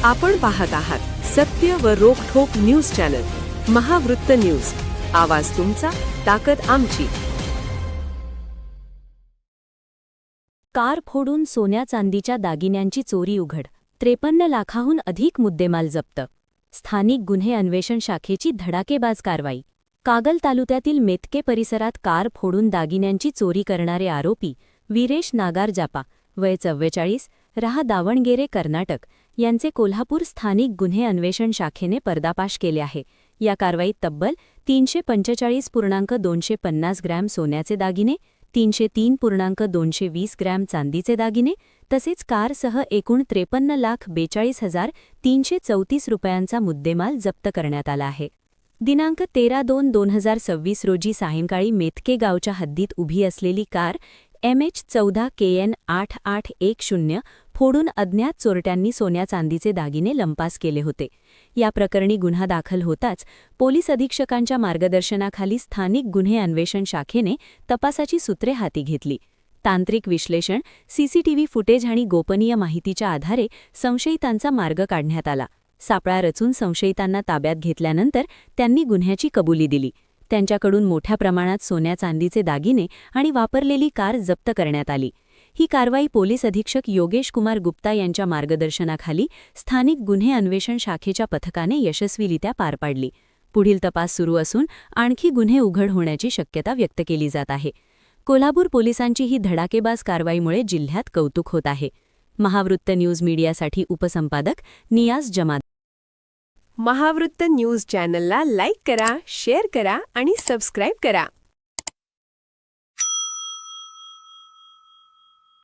आपण पाहत आहात सत्य व रोखठोक न्यूज चॅनल महावृत्त न्यूज. आवाज तुमचा, ताकद आमची. कार फोडून सोन्या चांदीच्या दागिन्यांची चोरी उघड. 53 लाखाहून अधिक मुद्देमाल जप्त. स्थानिक गुन्हे अन्वेषण शाखेची धडाकेबाज कारवाई. कागल तालुक्यातील मेतके परिसरात कार फोडून दागिन्यांची चोरी करणारे आरोपी वीरेश नागार जापा, वय 44, राहा दावणगेरे, कर्नाटक, यांचे कोल्हापूर स्थानिक गुन्हे अन्वेषण शाखेने पर्दाफाश केले आहे. या कारवाईत तब्बल 345.250 ग्रॅम सोन्याचे दागिने, 303.220 ग्रॅम चांदीचे दागिने तसेच कारसह एकूण 53,42,334 रुपयांचा मुद्देमाल जप्त करण्यात आला आहे. दिनांक 13/2/2026 रोजी सायंकाळी मेतके गावच्या हद्दीत उभी असलेली कार MH14 KN 8810 फोडून अज्ञात चोरट्यांनी सोन्या चांदीचे दागिने लंपास केले होते. या प्रकरणी गुन्हा दाखल होताच पोलीस अधीक्षकांच्या मार्गदर्शनाखाली स्थानिक गुन्हे अन्वेषण शाखेने तपासाची सूत्रे हाती घेतली. तांत्रिक विश्लेषण, CCTV फुटेज आणि गोपनीय माहितीच्या आधारे संशयितांचा मार्ग काढण्यात आला. सापळा रचून संशयितांना ताब्यात घेतल्यानंतर त्यांनी गुन्ह्याची कबुली दिली. त्यांच्याकडून मोठ्या प्रमाणात सोन्या चांदीचे दागिने आणि वापरलेली कार जप्त करण्यात आली. ही कारवाई पोलीस अधीक्षक योगेश कुमार गुप्ता यांच्या मार्गदर्शनाखाली स्थानिक गुन्हे अन्वेषण शाखेच्या पथकाने यशस्वीरित्या पार पाडली. पुढील तपास सुरू असून आणखी गुन्हे उघड होण्याची शक्यता व्यक्त केली जात आहे. कोल्हापूर पोलिसांची ही धडाकेबाज कारवाईमुळे जिल्ह्यात कौतुक होत आहे. महावृत्त न्यूज मीडियासाठी उपसंपादक नियाज जमात. महावृत्त न्यूज चॅनलला लाईक करा, शेअर करा आणि सबस्क्राईब करा.